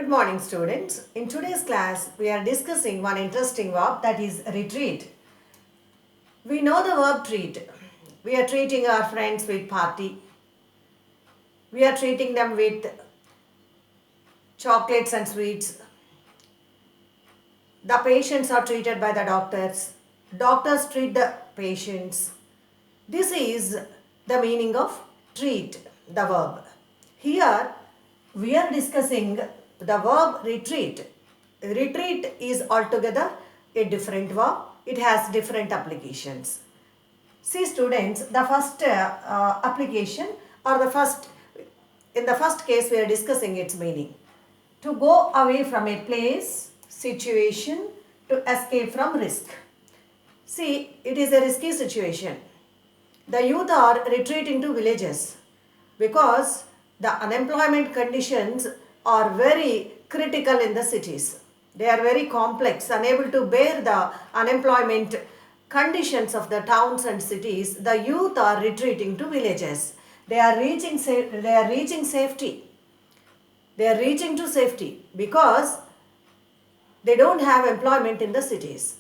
Good morning, students. In today's class, we are discussing one interesting verb, that is retreat. We know the verb treat. We are treating our friends with party. We are treating them with chocolates and sweets. The patients are treated by the doctors. Doctors treat the patients. This is the meaning of treat, the verb. Here, we are discussing the verb retreat. Retreat is altogether a different verb. It has different applications. See students, the first application or in the first case we are discussing its meaning. To go away from a place, situation, to escape from risk. See, it is a risky situation. The youth are retreating to villages because the unemployment conditions are very critical in the cities. They are very complex, unable to bear the unemployment conditions of the towns and cities. The youth are retreating to villages. They are reaching safety. They are reaching to safety because they don't have employment in the cities.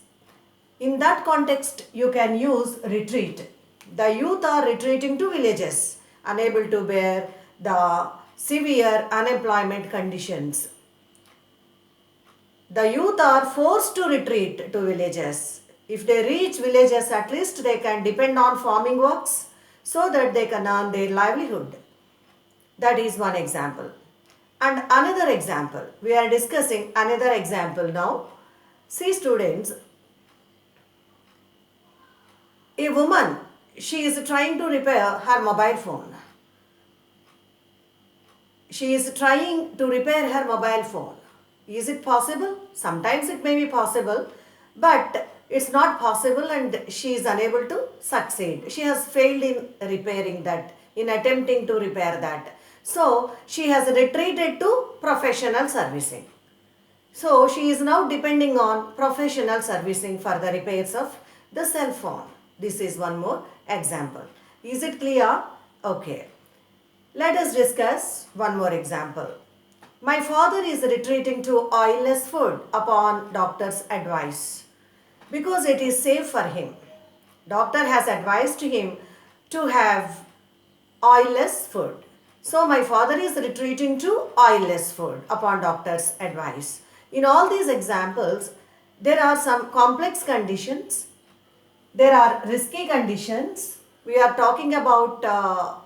In that context, you can use retreat. The youth are retreating to villages, unable to bear the severe unemployment conditions. The youth are forced to retreat to villages. If they reach villages, at least they can depend on farming works so that they can earn their livelihood. That is one example. And another example, we are discussing another example now. See students, a woman, she is trying to repair her mobile phone. She is trying to repair her mobile phone. Is it possible? Sometimes it may be possible, but it's not possible and she is unable to succeed. She has failed in repairing that, in attempting to repair that. So, she has retreated to professional servicing. So, she is now depending on professional servicing for the repairs of the cell phone. This is one more example. Is it clear? Okay. Let us discuss one more example. My father is retreating to oilless food upon doctor's advice because it is safe for him. Doctor has advised him to have oilless food. So my father is retreating to oilless food upon doctor's advice. In all these examples, there are some complex conditions. There are risky conditions. We are talking about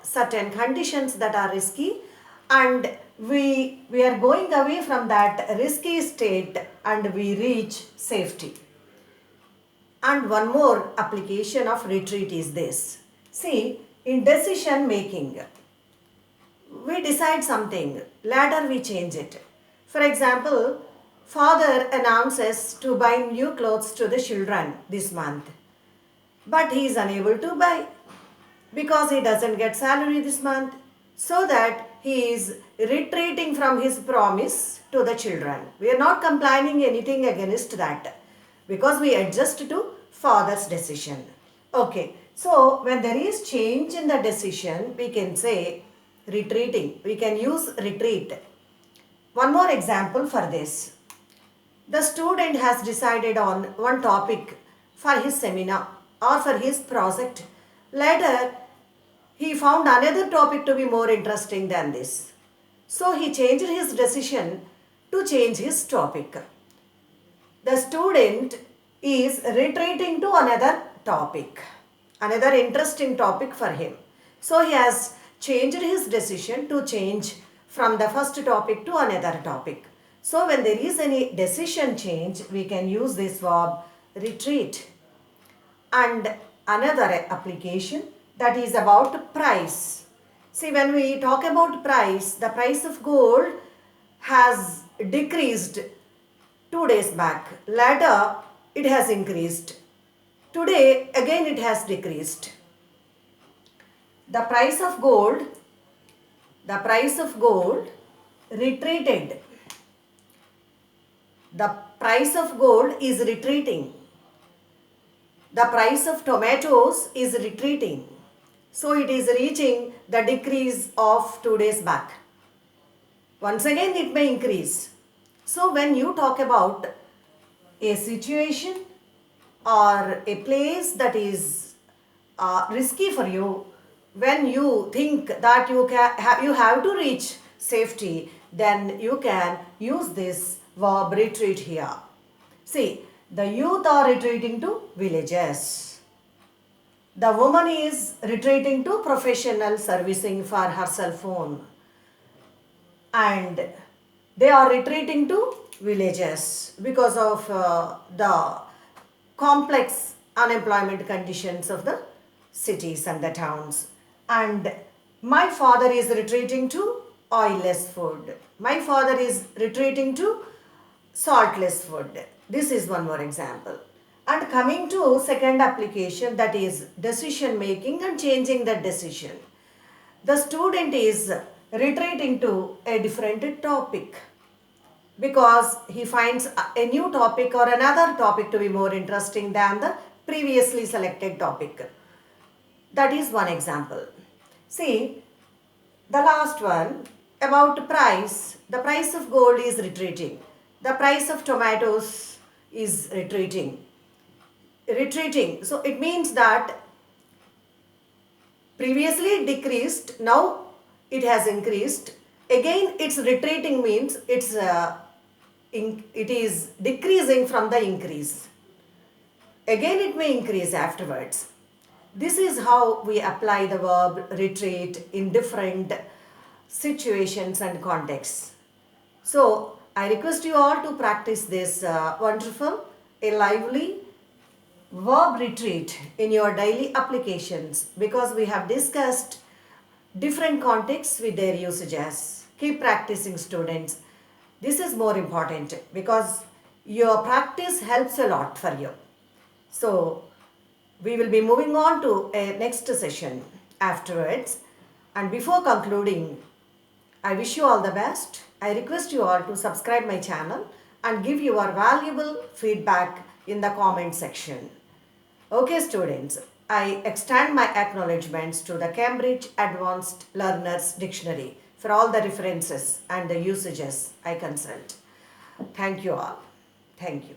certain conditions that are risky, and we are going away from that risky state and we reach safety. And one more application of retreat is this. See, in decision making, we decide something, later we change it. For example, father announces to buy new clothes to the children this month, but he is unable to buy because he doesn't get salary this month, so that he is retreating from his promise to the children. We are not complaining anything against that because we adjust to father's decision. Okay, so when there is change in the decision, we can say retreating. We can use retreat. One more example for this. The student has decided on one topic for his seminar or for his project. Later, he found another topic to be more interesting than this. So, he changed his decision to change his topic. The student is retreating to another topic, another interesting topic for him. So, he has changed his decision to change from the first topic to another topic. So, when there is any decision change, we can use this verb retreat. And another application, that is about price. See, when we talk about price, the price of gold has decreased 2 days back. Later, it has increased. Today, again it has decreased. The price of gold retreated. The price of gold is retreating. The price of tomatoes is retreating. So it is reaching the decrease of 2 days back. Once again it may increase. So when you talk about a situation or a place that is risky for you, when you think that you have to reach safety, then you can use this verb retreat here. See, the youth are retreating to villages. The woman is retreating to professional servicing for her cell phone. And they are retreating to villages because of the complex unemployment conditions of the cities and the towns. And my father is retreating to oilless food. My father is retreating to saltless food. This is one more example. And coming to second application, that is decision making and changing the decision. The student is retreating to a different topic because he finds a new topic or another topic to be more interesting than the previously selected topic. That is one example. See, the last one about price. The price of gold is retreating. The price of tomatoes is retreating. Retreating. So it means that previously it decreased, now it has increased. Again, it's retreating means it is decreasing from the increase. Again, it may increase afterwards. This is how we apply the verb retreat in different situations and contexts. So, I request you all to practice this wonderful, a lively verb retreat in your daily applications because we have discussed different contexts with their usages. Keep practicing, students. This is more important because your practice helps a lot for you. So, we will be moving on to a next session afterwards. And before concluding, I wish you all the best. I request you all to subscribe my channel and give your valuable feedback in the comment section. Okay, students, I extend my acknowledgements to the Cambridge Advanced Learners Dictionary for all the references and the usages I consult. Thank you all. Thank you.